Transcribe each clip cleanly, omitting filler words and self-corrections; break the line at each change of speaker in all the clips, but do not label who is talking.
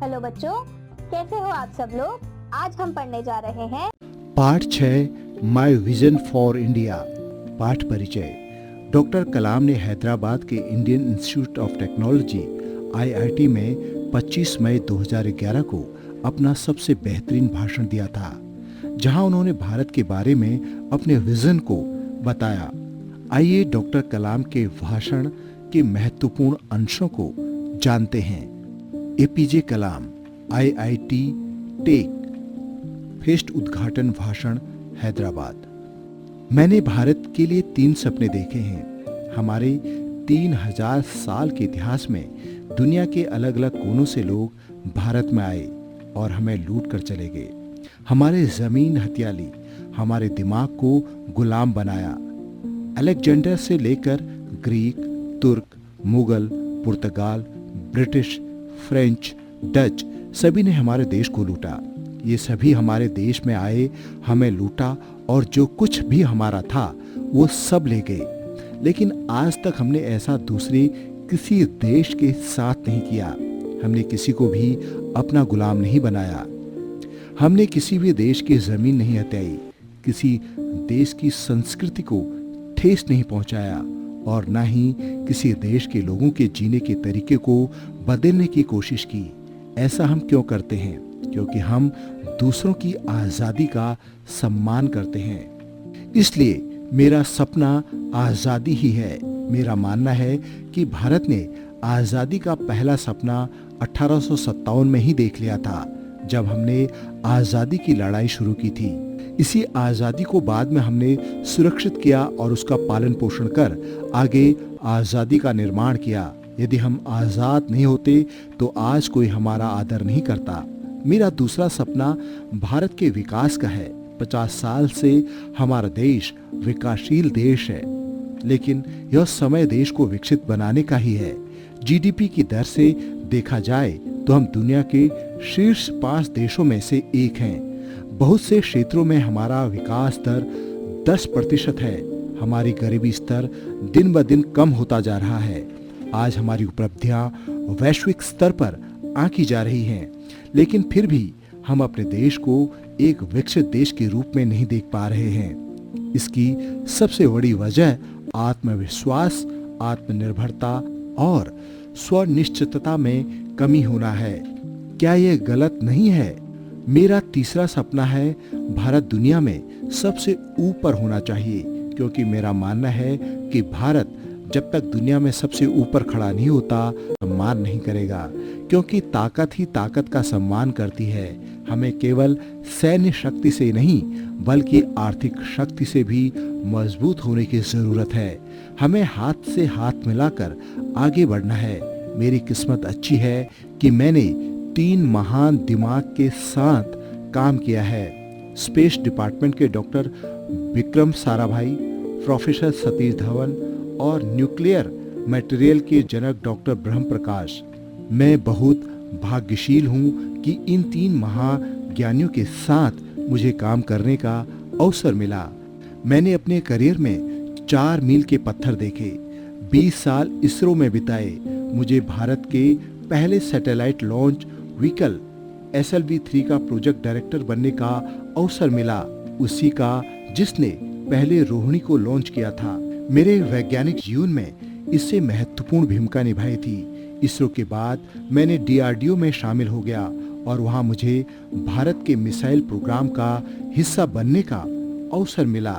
Hello बच्चों, कैसे हो आप सब लोग। आज हम पढ़ने जा रहे हैं
पाठ 6 माय विजन फॉर इंडिया। पाठ परिचय। डॉक्टर कलाम ने हैदराबाद के Indian institute of technology IIT में 25 मई 2011 को अपना सबसे बेहतरीन भाषण दिया था, जहां उन्होंने भारत के बारे में अपने विजन को बताया। आइए डॉक्टर कलाम के भाषण के महत्वपूर्ण अंशों को जानते हैं। APJ कलाम IIT टेक फेस्ट उद्घाटन भाषण हैदराबाद। मैंने भारत के लिए 3 सपने देखे हैं। हमारे 3000 साल के इतिहास में दुनिया के अलग अलग कोनों से लोग भारत में आए और हमें लूट कर चले गए। हमारे जमीन हथिया ली, हमारे दिमाग को गुलाम बनाया। अलेक्जेंडर से लेकर ग्रीक, तुर्क, मुगल, पुर्तगाल, ब्रिटिश, फ्रेंच, डच सभी ने हमारे देश को लूटा। ये सभी हमारे देश में आए, हमें लूटा और जो कुछ भी हमारा था वो सब ले गए। लेकिन आज तक हमने ऐसा दूसरे किसी देश के साथ नहीं किया। हमने किसी को भी अपना गुलाम नहीं बनाया। हमने किसी भी देश की जमीन नहीं हथियाई, किसी देश की संस्कृति को ठेस नहीं पहुंचाया और न ही किसी देश के लोगों के जीने के तरीके को बदलने की कोशिश की। ऐसा हम क्यों करते हैं? क्योंकि हम दूसरों की आज़ादी का सम्मान करते हैं। इसलिए मेरा सपना आज़ादी ही है। मेरा मानना है कि भारत ने आज़ादी का पहला सपना 1857 में ही देख लिया था, जब हमने आज़ादी की लड़ाई शुरू की थी। इसी आज़ादी को बाद में हमने सुरक्षित किया और उसका पालन पोषण कर आगे आज़ादी का निर्माण किया। यदि हम आज़ाद नहीं होते तो आज कोई हमारा आदर नहीं करता। मेरा दूसरा सपना भारत के विकास का है। 50 साल से हमारा देश विकासशील देश है, लेकिन यह समय देश को विकसित बनाने का ही है। GDP की दर से देखा जाए तो हम दुनिया के शीर्ष 5 देशों में से एक हैं। बहुत से क्षेत्रों में हमारा विकास दर 10% है। हमारी गरीबी स्तर दिन ब दिन कम होता जा रहा है। आज हमारी उपलब्धियां वैश्विक स्तर पर आंकी जा रही हैं, लेकिन फिर भी हम अपने देश को एक विकसित देश के रूप में नहीं देख पा रहे हैं। इसकी सबसे बड़ी वजह आत्मविश्वास, आत्मनिर्भरता और स्वनिश्चितता में कमी होना है। क्या यह गलत नहीं है? मेरा तीसरा सपना है भारत दुनिया में सबसे ऊपर होना चाहिए, क्योंकि मेरा मानना है कि भारत जब तक दुनिया में सबसे ऊपर खड़ा नहीं होता, सम्मान नहीं करेगा, क्योंकि ताकत ही ताकत का सम्मान करती है। हमें केवल सैन्य शक्ति से नहीं, बल्कि आर्थिक शक्ति से भी मजबूत होने की जरूरत है। हमें हाथ से हाथ मिलाकर आगे बढ़ना है। मेरी किस्मत अच्छी है कि मैंने 3 महान दिमाग के साथ काम किया है। स्पेस डिपार्टमेंट के डॉक्टर विक्रम साराभाई, प्रोफेसर सतीश धवन और न्यूक्लियर मटेरियल के जनक डॉक्टर ब्रह्म प्रकाश। मैं बहुत भाग्यशील हूँ कि इन 3 महाज्ञानियों के साथ मुझे काम करने का अवसर मिला। मैंने अपने करियर में 4 मील के पत्थर देखे, 20 साल इसरो में बिताए। मुझे भारत के पहले सैटेलाइट लॉन्च व्हीकल SLV-3 का प्रोजेक्ट डायरेक्टर बनने का अवसर मिला, उसी का जिसने पहले रोहिणी को लॉन्च किया था। मेरे वैज्ञानिक जीवन में इससे महत्वपूर्ण भूमिका निभाई थी। इसरो के बाद मैंने DRDO में शामिल हो गया और वहां मुझे भारत के मिसाइल प्रोग्राम का हिस्सा बनने का अवसर मिला।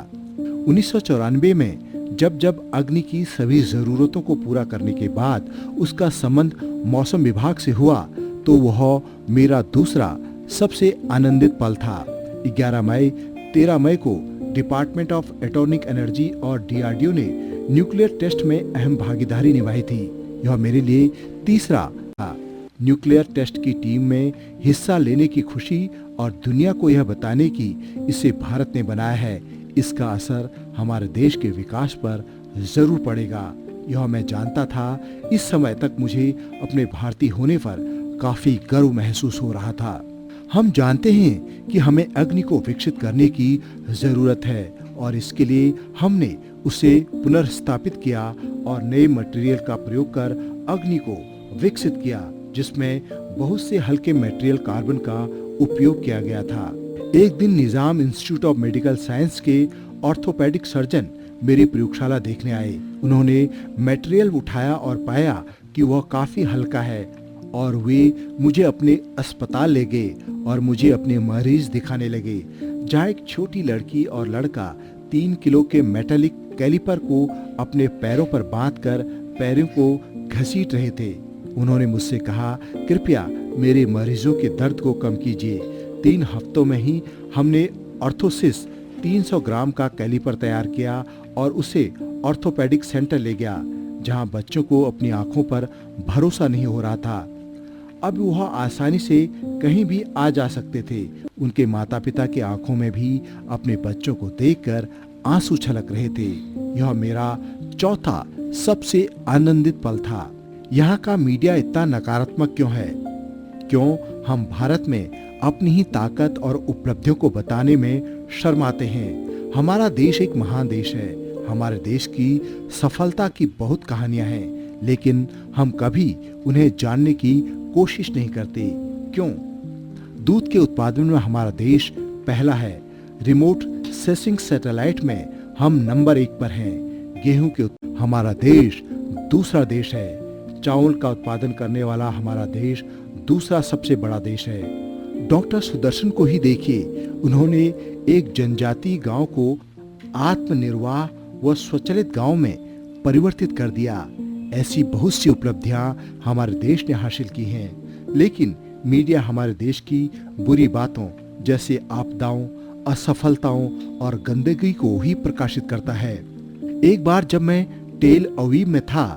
1994 में जब अग्नि की सभी जरूरतों को पूरा करने के बाद उसका संबंध मौसम विभाग से हुआ, तो वह मेरा दूसरा सबसे आनंदित पल था। 11 मई 13 मई को डिपार्टमेंट ऑफ एटॉमिक एनर्जी और DRDO ने न्यूक्लियर टेस्ट में अहम भागीदारी निभाई थी। यह मेरे लिए तीसरा था। न्यूक्लियर टेस्ट की टीम में हिस्सा लेने की खुशी और दुनिया को यह बताने की इसे भारत ने बनाया है, इसका असर हमारे देश के विकास पर जरूर पड़ेगा। यह मैं जानता था। इस समय तक मुझे अपने भारतीय होने पर काफी गर्व महसूस हो रहा था। हम जानते हैं कि हमें अग्नि को विकसित करने की जरूरत है और इसके लिए हमने उसे पुनर्स्थापित किया और नए मटेरियल का प्रयोग कर अग्नि को विकसित किया, जिसमें बहुत से हल्के मटेरियल कार्बन का उपयोग किया गया था। एक दिन निजाम इंस्टीट्यूट ऑफ मेडिकल साइंस के ऑर्थोपेडिक सर्जन मेरी प्रयोगशाला देखने आए। उन्होंने मटेरियल उठाया और पाया कि वह काफी हल्का है और वे मुझे अपने अस्पताल ले गए और मुझे अपने मरीज दिखाने लगे, जहाँ एक छोटी लड़की और लड़का 3 किलो के मेटालिक कैलिपर को अपने पैरों पर बांधकर पैरों को घसीट रहे थे। उन्होंने मुझसे कहा, कृपया मेरे मरीजों के दर्द को कम कीजिए। 3 हफ्तों में ही हमने ऑर्थोसिस 300 ग्राम का कैलिपर तैयार किया और उसे ऑर्थोपेडिक सेंटर ले गया, जहां बच्चों को अपनी आंखों पर भरोसा नहीं हो रहा था। अब वह आसानी से कहीं भी आ जा सकते थे। उनके माता पिता की आंखों में भी अपने बच्चों को देखकर आंसू छलक रहे थे। यह मेरा चौथा सबसे आनंदित पल था। यहाँ का मीडिया इतना नकारात्मक क्यों है? क्यों हम भारत में अपनी ही ताकत और उपलब्धियों को बताने में शर्माते हैं? हमारा देश एक महान देश है। हमारे देश की सफलता की बहुत कहानियां हैं, लेकिन हम कभी उन्हें जानने की कोशिश नहीं करते। क्यों? दूध के उत्पादन में हमारा देश पहला है। रिमोट सेंसिंग सैटेलाइट में हम नंबर 1 पर हैं। गेहूं के हमारा देश दूसरा देश है। चावल का उत्पादन करने वाला हमारा देश दूसरा सबसे बड़ा देश है। डॉक्टर सुदर्शन को ही देखिए, उन्होंने एक जनजातीय गांव को आत्मनिर्वाह व स्वचालित गांव में परिवर्तित कर दिया। ऐसी बहुत सी उपलब्धियां हमारे देश ने हासिल की हैं, लेकिन मीडिया हमारे देश की बुरी बातों जैसे आपदाओं, असफलताओं और गंदगी को ही प्रकाशित करता है। एक बार जब मैं टेल अवीव में था,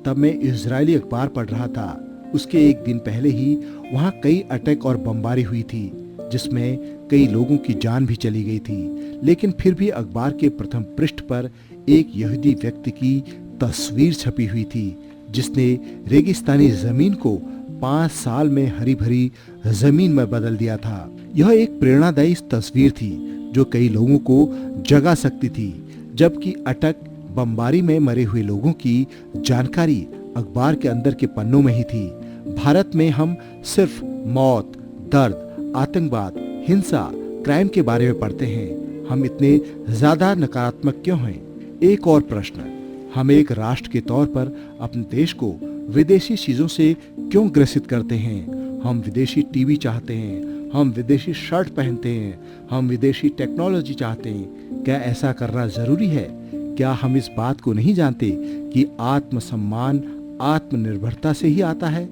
तब मैं इजरायली अखबार पढ़ रहा था। उसके एक दिन पहले ही वहां कई अटैक और बमबारी हुई थी, जिसमें कई लोगों की जान भी चली गई थी। लेकिन फिर भी अखबार के प्रथम पृष्ठ पर एक यहूदी व्यक्ति की तस्वीर छपी हुई थी, जिसने रेगिस्तानी जमीन को 5 साल में हरी भरी जमीन में बदल दिया था। यह एक प्रेरणादायी तस्वीर थी जो कई लोगों को जगा सकती थी, जबकि अटक बमबारी में मरे हुए लोगों की जानकारी अखबार के अंदर के पन्नों में ही थी। भारत में हम सिर्फ मौत, दर्द, आतंकवाद, हिंसा, क्राइम के बारे में पढ़ते हैं। हम इतने ज्यादा नकारात्मक क्यों हैं? एक और प्रश्न, हम एक राष्ट्र के तौर पर अपने देश को विदेशी चीजों से क्यों ग्रसित करते हैं? हम विदेशी टीवी चाहते हैं, हम विदेशी शर्ट पहनते हैं, हम विदेशी टेक्नोलॉजी चाहते हैं। क्या ऐसा करना जरूरी है? क्या हम इस बात को नहीं जानते कि आत्मसम्मान आत्मनिर्भरता से ही आता है?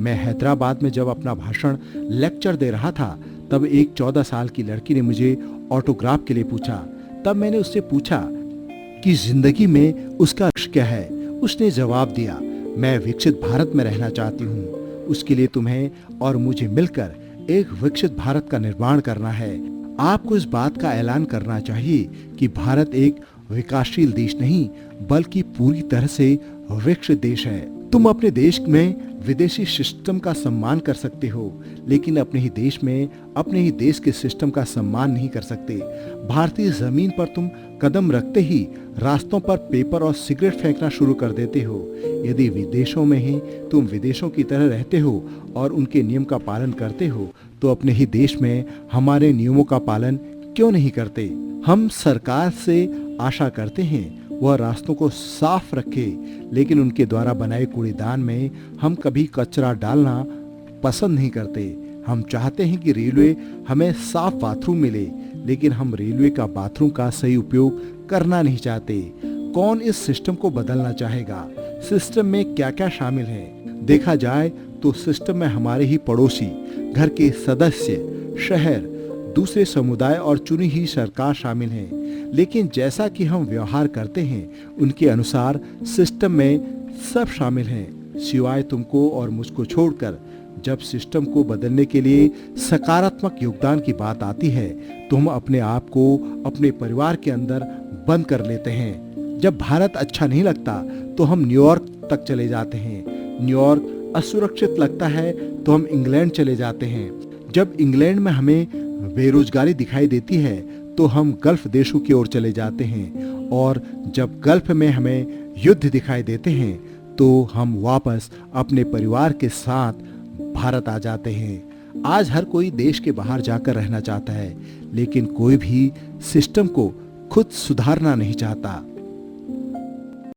मैं हैदराबाद में जब अपना भाषण लेक्चर दे रहा था, तब एक 14 साल की लड़की ने मुझे ऑटोग्राफ के लिए पूछा। तब मैंने उससे पूछा कि जिंदगी में उसका लक्ष्य क्या है। उसने जवाब दिया, मैं विकसित भारत में रहना चाहती हूँ। उसके लिए तुम्हें और मुझे मिलकर एक विकसित भारत का निर्माण करना है। आपको इस बात का ऐलान करना चाहिए कि भारत एक विकासशील देश नहीं, बल्कि पूरी तरह से विकसित देश है। तुम अपने देश में विदेशी सिस्टम का सम्मान कर सकते हो, लेकिन अपने ही देश में अपने ही देश के सिस्टम का सम्मान नहीं कर सकते। भारतीय जमीन पर तुम कदम रखते ही रास्तों पर पेपर और सिगरेट फेंकना शुरू कर देते हो। यदि विदेशों में ही तुम विदेशों की तरह रहते हो और उनके नियम का पालन करते हो, तो अपने ही देश में हमारे नियमों का पालन क्यों नहीं करते? हम सरकार से आशा करते हैं वह रास्तों को साफ रखे, लेकिन उनके द्वारा बनाए कूड़ेदान में हम कभी कचरा डालना पसंद नहीं करते। हम चाहते हैं कि रेलवे हमें साफ बाथरूम मिले, लेकिन हम रेलवे का बाथरूम का सही उपयोग करना नहीं चाहते। कौन इस सिस्टम को बदलना चाहेगा? सिस्टम में क्या क्या शामिल है? देखा जाए तो सिस्टम में हमारे ही पड़ोसी, घर के सदस्य, शहर, दूसरे समुदाय और चुनी हुई सरकार शामिल हैं। लेकिन जैसा कि हम व्यवहार करते हैं, उनके अनुसार सिस्टम में सब शामिल हैं, सिवाय तुमको और मुझको छोड़कर। जब सिस्टम को बदलने के लिए सकारात्मक योगदान की बात आती है, तो हम अपने आप को अपने परिवार के अंदर बंद कर लेते हैं। जब भारत अच्छा नहीं लगता तो हम न्यूयॉर्क तक चले जाते हैं। न्यूयॉर्क असुरक्षित लगता है तो हम इंग्लैंड चले जाते हैं। जब इंग्लैंड में हमें बेरोजगारी दिखाई देती है तो हम गल्फ देशों की ओर चले जाते हैं, और जब गल्फ में हमें युद्ध दिखाई देते हैं तो हम वापस अपने परिवार के साथ भारत आ जाते हैं। आज हर कोई देश के बाहर जाकर रहना चाहता है, लेकिन कोई भी सिस्टम को खुद सुधारना नहीं चाहता।